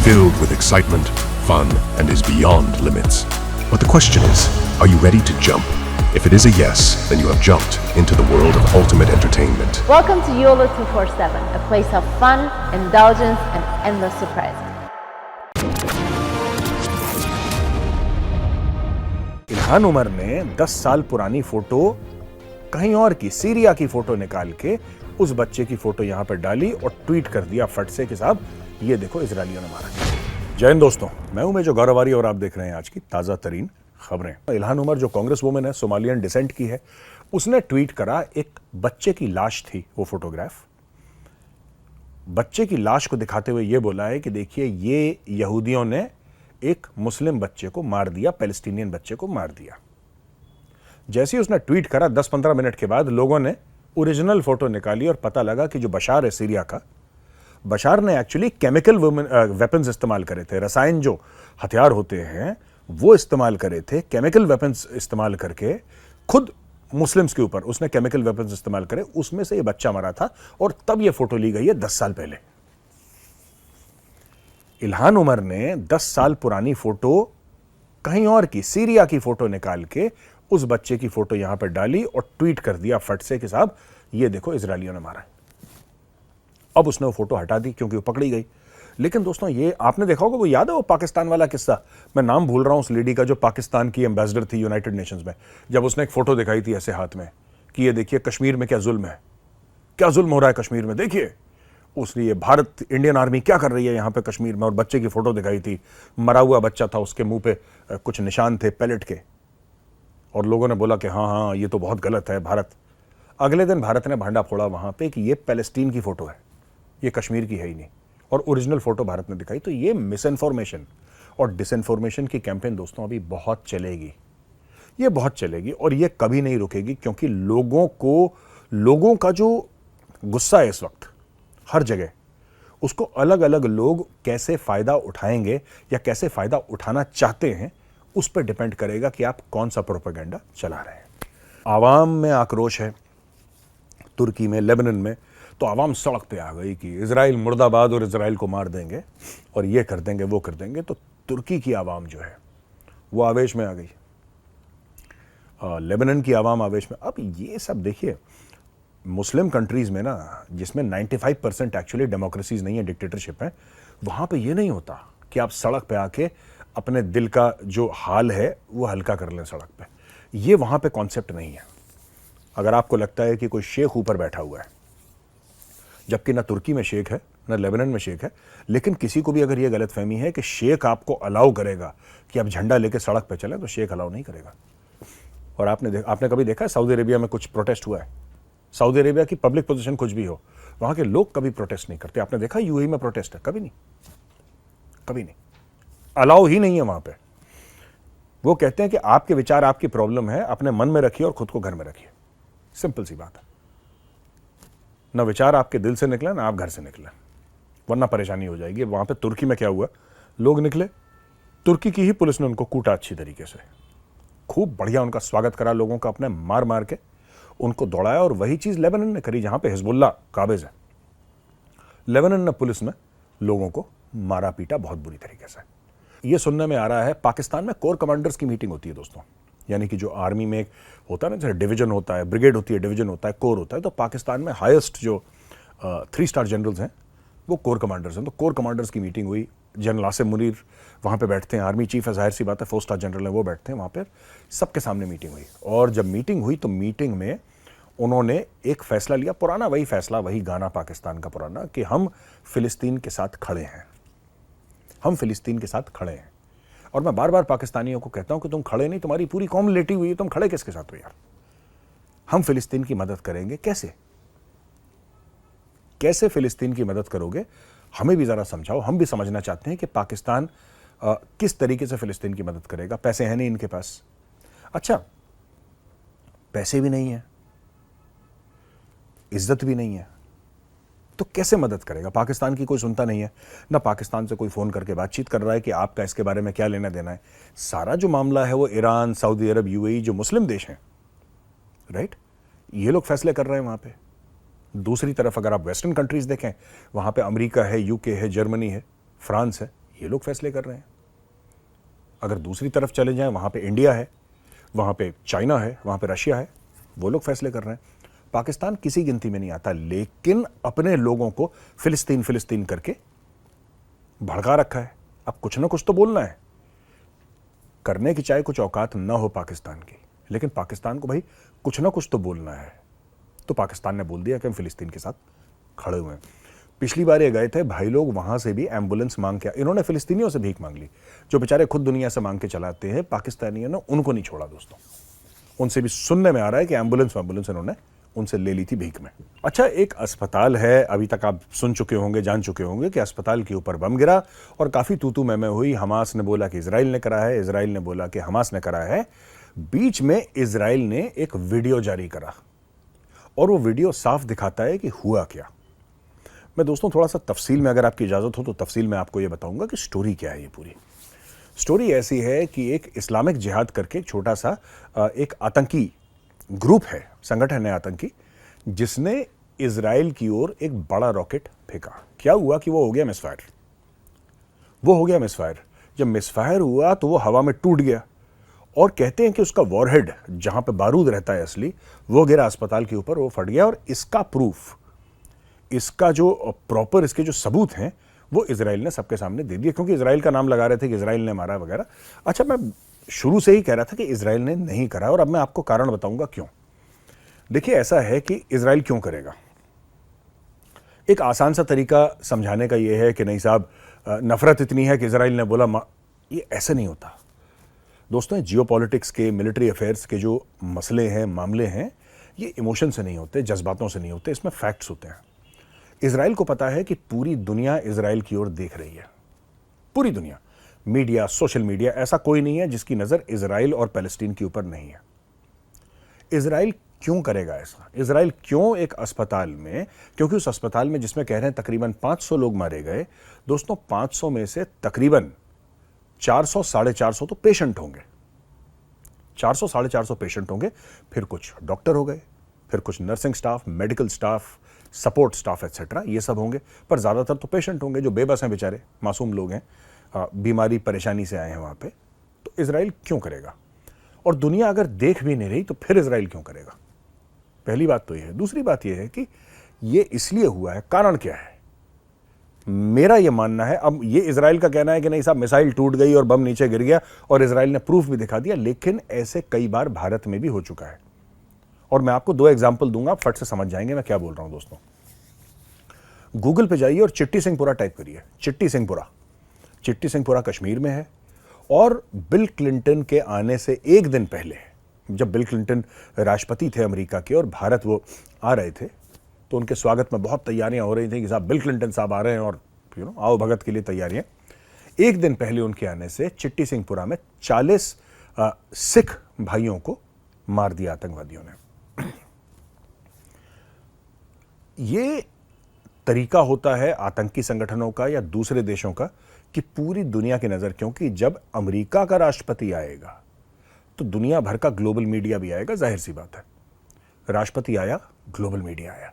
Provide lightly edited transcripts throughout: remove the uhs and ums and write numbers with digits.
filled with excitement, fun, and is beyond limits. But the question is, are you ready to jump? If it is a yes, then you have jumped into the world of ultimate entertainment. Welcome to YOLO 247, a place of fun, indulgence, and endless surprises. Ilhan Omar ने 10 साल पुरानी photo कहीं और की, Syria की photo निकाल के उस बच्चे की फोटो यहां पर डाली और ट्वीट कर दिया फट से कि साहब ये देखो इजरायलियों ने मारा। जय हिंद दोस्तों, मैं हूं मेजर गौरवारी और आप देख रहे हैं आज की ताजा तरीन खबरें। इल्हान उमर जो कांग्रेस वुमेन है, सोमालियन डिसेंट की है, उसने ट्वीट करा, एक बच्चे की लाश थी वो फोटोग्राफ। बच्चे की लाश को दिखाते हुए ये बोला है कि देखिए ये यहूदियों ने एक मुस्लिम बच्चे को मार दिया, पैलेस्टीनियन बच्चे को मार दिया। जैसे ही उसने ट्वीट करा 10-15 मिनट के बाद लोगों ने ओरिजिनल फोटो निकाली और पता लगा कि जो बशार है सीरिया का, बशार ने एक्चुअली केमिकल वेपन्स इस्तेमाल करे थे। रसायन जो हथियार होते हैं वो इस्तेमाल करे थे, केमिकल वेपन्स इस्तेमाल करके खुद मुस्लिम्स के ऊपर उसने केमिकल वेपन्स इस्तेमाल करे, उसमें से ये बच्चा मरा था और तब ये फोटो ली गई है 10 साल पहले। इल्हान उमर ने 10 साल पुरानी फोटो कहीं और की, सीरिया की फोटो निकाल के उस बच्चे की फोटो यहां पर डाली और ट्वीट कर दिया फट से कि साहब ये देखो इजरायलियों ने मारा। अब उसने वो फोटो हटा दी क्योंकि वो पकड़ी गई। लेकिन दोस्तों ये आपने देखा होगा, वो याद है वो पाकिस्तान वाला किस्सा, मैं नाम भूल रहा हूं उस लेडी का जो पाकिस्तान की एम्बेसडर थी यूनाइटेड नेशंस में, जब उसने एक फोटो दिखाई थी ऐसे हाथ में कि ये देखिए कश्मीर में क्या जुल्म है, क्या जुल्म हो रहा है कश्मीर में, देखिए। उसने ये भारत इंडियन आर्मी क्या कर रही है यहाँ पे कश्मीर में, और बच्चे की फोटो दिखाई थी, मरा हुआ बच्चा था, उसके मुंह पे कुछ निशान थे पैलेट के, और लोगों ने बोला कि हाँ हाँ ये तो बहुत गलत है भारत। अगले दिन भारत ने भांडा फोड़ा वहां पे कि ये पैलेस्टीन की फोटो है, ये कश्मीर की है ही नहीं, और ओरिजिनल फोटो भारत ने दिखाई। तो ये मिस इन्फॉर्मेशन और डिसइंफॉर्मेशन की कैंपेन दोस्तों अभी बहुत चलेगी, ये बहुत चलेगी और ये कभी नहीं रुकेगी, क्योंकि लोगों का जो गुस्सा है इस वक्त हर जगह, उसको अलग अलग लोग कैसे फायदा उठाएंगे या कैसे फायदा उठाना चाहते हैं उस पर डिपेंड करेगा कि आप कौन सा प्रोपेगेंडा चला रहे हैं। आवाम में आक्रोश है, तुर्की में, लेबनान में, तो आवाम सड़क पे आ गई कि इजराइल मुर्दाबाद और इजराइल को मार देंगे और ये कर देंगे वो कर देंगे। तो तुर्की की आवाम जो है वो आवेश में आ गई, लेबनान की आवाम आवेश में। अब ये सब देखिए, मुस्लिम कंट्रीज में ना, जिसमें 95% एक्चुअली डेमोक्रेसीज नहीं है, डिक्टेटरशिप है, वहां पे ये नहीं होता कि आप सड़क पे आके अपने दिल का जो हाल है वो हल्का कर लें सड़क पे। ये वहां पे कॉन्सेप्ट नहीं है। अगर आपको लगता है कि कोई शेख ऊपर बैठा हुआ है, जबकि ना तुर्की में शेख है ना लेबनान में शेख है, लेकिन किसी को भी अगर ये गलत फहमी है कि शेख आपको अलाउ करेगा कि आप झंडा लेके सड़क पे चलें, तो शेख अलाउ नहीं करेगा। और आपने कभी देखा है सऊदी अरेबिया में कुछ प्रोटेस्ट हुआ है? सऊदी अरेबिया की पब्लिक पोजीशन कुछ भी हो, वहां के लोग कभी प्रोटेस्ट नहीं करते। आपने देखा यूएई में प्रोटेस्ट है? कभी नहीं, कभी नहीं, अलाउ ही नहीं है वहां पे। वो कहते हैं कि आपके विचार, आपकी प्रॉब्लम है, अपने मन में रखिए और खुद को घर में रखिए। सिंपल सी बात है। ना विचार आपके दिल से निकले ना आप घर से निकले, वरना परेशानी हो जाएगी। वहां पे तुर्की में क्या हुआ, लोग निकले, तुर्की की ही पुलिस ने उनको कूटा अच्छी तरीके से, खूब बढ़िया उनका स्वागत करा लोगों का, अपने मार मार के उनको दौड़ाया। और वही चीज लेबनान ने करी, जहां पे हिजबुल्लाह काबिज है। लेबनान ने, पुलिस ने लोगों को मारा पीटा बहुत बुरी तरीके से। ये सुनने में आ रहा है, पाकिस्तान में कोर कमांडर्स की मीटिंग होती है दोस्तों, यानी कि जो आर्मी में होता है ना, जैसे डिवीजन होता है, ब्रिगेड होती है, डिवीजन होता है, कोर होता है, तो पाकिस्तान में हाईएस्ट जो 3 स्टार जनरल्स हैं वो कोर कमांडर्स हैं। तो कोर कमांडर्स की मीटिंग हुई, जनरल आसिम मुनीर वहाँ पे बैठते हैं, आर्मी चीफ है, जाहिर सी बात है, 4 स्टार जनरल है, वो बैठते हैं वहाँ पर, सबके सामने मीटिंग हुई। और जब मीटिंग हुई तो मीटिंग में उन्होंने एक फैसला लिया, पुराना वही फैसला, वही गाना पाकिस्तान का पुराना, कि हम फिलिस्तीन के साथ खड़े हैं, हम फिलिस्तीन के साथ खड़े हैं। और मैं बार बार पाकिस्तानियों को कहता हूं कि तुम खड़े नहीं, तुम्हारी पूरी कौम लेटी हुई है, तुम खड़े किसके साथ हो यार? हम फिलिस्तीन की मदद करेंगे, कैसे कैसे फिलिस्तीन की मदद करोगे? हमें भी जरा समझाओ, हम भी समझना चाहते हैं कि पाकिस्तान किस तरीके से फिलिस्तीन की मदद करेगा। पैसे हैं नहीं इनके पास। अच्छा, पैसे भी नहीं है, इज्जत भी नहीं है, तो कैसे मदद करेगा? पाकिस्तान की कोई सुनता नहीं है, ना पाकिस्तान से कोई फोन करके बातचीत कर रहा है कि आपका इसके बारे में क्या लेना देना है। सारा जो मामला है वो ईरान, सऊदी अरब, यूएई, जो मुस्लिम देश हैं, राइट, ये लोग फैसले कर रहे हैं वहां पे। दूसरी तरफ अगर आप वेस्टर्न कंट्रीज देखें, वहां पे अमेरिका है, यूके है, जर्मनी है, फ्रांस है, ये लोग फैसले कर रहे हैं। अगर दूसरी तरफ चले जाएं, वहां पे इंडिया है, वहां पे चाइना है, वहां पे रशिया है, वो लोग फैसले कर रहे हैं। पाकिस्तान किसी गिनती में नहीं आता, लेकिन अपने लोगों को फिलिस्तीन फिलिस्तीन करके भड़का रखा है। अब कुछ ना कुछ तो बोलना है, करने की चाहे कुछ औकात ना हो पाकिस्तान की, लेकिन पाकिस्तान को भाई कुछ ना कुछ तो बोलना है। तो पाकिस्तान ने बोल दिया कि हम फिलिस्तीन के साथ खड़े हुए हैं। पिछली बार ये गए थे भाई लोग, वहां से भी एम्बुलेंस मांग के, इन्होंने फिलिस्तीनियों से भीख मांग ली, जो बेचारे खुद दुनिया से मांग के चलाते हैं। पाकिस्तानियों ने उनको नहीं छोड़ा दोस्तों, उनसे भी सुनने में आ रहा है कि एम्बुलेंस इन्होंने उनसे ले ली थी भीख में। अच्छा, एक अस्पताल है, अभी तक आप सुन चुके होंगे, जान चुके होंगे कि अस्पताल के ऊपर बम गिरा और काफी तू मैं हुई। हमास ने बोला कि इजराइल ने करा है, इजराइल ने बोला कि हमास ने करा है। बीच में इजराइल ने एक वीडियो जारी करा और वो वीडियो साफ दिखाता है कि हुआ क्या। मैं दोस्तों थोड़ा सा तफसील में, अगर आपकी इजाजत हो तो तफसील में आपको ये बताऊंगा कि स्टोरी क्या है। ये पूरी स्टोरी ऐसी है कि एक इस्लामिक जिहाद करके छोटा सा एक आतंकी ग्रुप है, संगठन है आतंकी, जिसने इजराइल की ओर एक बड़ा रॉकेट फेंका। क्या हुआ कि वो हो गया मिसफायर। जब मिसफायर हुआ तो वो हवा में टूट गया और कहते हैं कि उसका वॉरहेड, जहां पे बारूद रहता है असली, वो गिरा अस्पताल के ऊपर, वो फट गया। और इसका प्रूफ, इसका जो प्रॉपर इसके जो सबूत हैं, वो इजराइल ने सबके सामने दे दिए, क्योंकि इजराइल का नाम लगा रहे थे कि इजराइल ने मारा वगैरह। अच्छा, मैं शुरू से ही कह रहा था कि इजराइल ने नहीं करा, और अब मैं आपको कारण बताऊंगा क्यों। देखिए, ऐसा है कि इजराइल क्यों करेगा। एक आसान सा तरीका समझाने का यह है कि नहीं साहब, नफरत इतनी है कि इजराइल ने बोला। ये ऐसे नहीं होता दोस्तों। जियोपॉलिटिक्स के, मिलिट्री अफेयर्स के जो मसले हैं, मामले हैं, ये इमोशन से नहीं होते, जज्बातों से नहीं होते, इसमें फैक्ट्स होते हैं। इजराइल को पता है कि पूरी दुनिया इजराइल की ओर देख रही है। पूरी दुनिया, मीडिया, सोशल मीडिया, ऐसा कोई नहीं है जिसकी नजर इजराइल और पैलेस्टीन के ऊपर नहीं है। इजराइल क्यों करेगा ऐसा? इजराइल क्यों एक अस्पताल में, क्योंकि उस अस्पताल में जिसमें कह रहे हैं तकरीबन 500 लोग मारे गए, दोस्तों 500 में से तकरीबन 400 450 तो पेशेंट होंगे, 400 450 पेशेंट होंगे, फिर कुछ डॉक्टर हो गए, फिर कुछ nursing staff, medical staff, support staff etcetera, ये सब होंगे, पर ज्यादातर तो पेशेंट होंगे जो बेबस हैं, बेचारे मासूम लोग हैं, बीमारी परेशानी से आए हैं वहां पे। तो इजराइल क्यों करेगा? और दुनिया अगर देख भी नहीं रही तो फिर इजराइल क्यों करेगा? पहली बात तो यह है। दूसरी बात यह है कि यह इसलिए हुआ है, कारण क्या है? मेरा यह मानना है, अब यह इजराइल का कहना है कि नहीं साहब, मिसाइल टूट गई और बम नीचे गिर गया, और इजराइल ने प्रूफ भी दिखा दिया, लेकिन ऐसे कई बार भारत में भी हो चुका है। और मैं आपको 2 एग्जाम्पल दूंगा, आप फट से समझ जाएंगे मैं क्या बोल रहा हूं दोस्तों। गूगल पे जाइए और चिट्टी सिंहपुरा टाइप करिए। चिट्टी सिंहपुरा कश्मीर में है। और बिल क्लिंटन के आने से एक दिन पहले, जब बिल क्लिंटन राष्ट्रपति थे अमेरिका के और भारत वो आ रहे थे, तो उनके स्वागत में बहुत तैयारियां हो रही थी कि साहब बिल क्लिंटन साहब आ रहे हैं, और आओ भगत के लिए तैयारियां। एक दिन पहले उनके आने से चिट्टी सिंहपुरा में 40 सिख भाइयों को मार दिया आतंकवादियों ने। ये तरीका होता है आतंकी संगठनों का या दूसरे देशों का कि पूरी दुनिया की नजर, क्योंकि जब अमेरिका का राष्ट्रपति आएगा तो दुनिया भर का ग्लोबल मीडिया भी आएगा, जाहिर सी बात है। राष्ट्रपति आया, ग्लोबल मीडिया आया,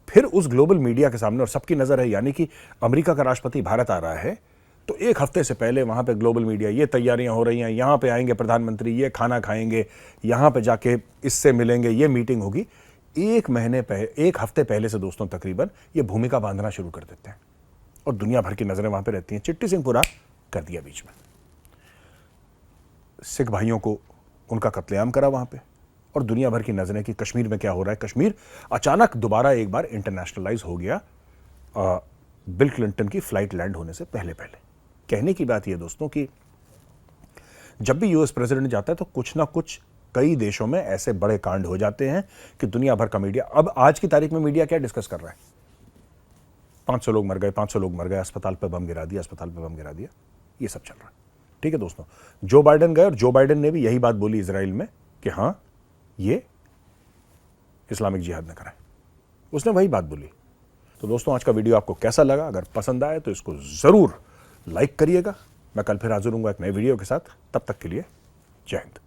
फिर उस ग्लोबल मीडिया के सामने और सबकी नजर है, यानी कि अमेरिका का राष्ट्रपति भारत आ रहा है, तो एक हफ्ते से पहले वहां पे ग्लोबल मीडिया, ये तैयारियां हो रही हैं, यहां पे आएंगे प्रधानमंत्री, ये खाना खाएंगे, यहां पे जाके इससे मिलेंगे, ये मीटिंग होगी। एक हफ्ते पहले से दोस्तों तकरीबन ये भूमिका बांधना शुरू कर देते हैं और दुनिया भर की नजरें वहां पे रहती हैं। चिट्टी सिंहपुरा कर दिया बीच में, सिख भाइयों को उनका कत्लेआम करा वहां पे, और दुनिया भर की नजरें कि कश्मीर में क्या हो रहा है। कश्मीर अचानक दोबारा एक बार इंटरनेशनलाइज हो गया बिल क्लिंटन की फ्लाइट लैंड होने से पहले। कहने की बात यह दोस्तों कि जब भी यूएस प्रेसिडेंट जाता है तो कुछ ना कुछ कई देशों में ऐसे बड़े कांड हो जाते हैं कि दुनिया भर का मीडिया, अब आज की तारीख में मीडिया क्या डिस्कस कर रहा है? 500 लोग मर गए, अस्पताल पे बम गिरा दिया, ये सब चल रहा है। ठीक है दोस्तों, जो बाइडेन गए और जो बाइडेन ने भी यही बात बोली इजराइल में कि हां, ये इस्लामिक जिहाद ने करा है, उसने वही बात बोली। तो दोस्तों, आज का वीडियो आपको कैसा लगा? अगर पसंद आए तो इसको जरूर लाइक करिएगा। मैं कल फिर हाजिर हूंगा एक नए वीडियो के साथ, तब तक के लिए जय हिंद।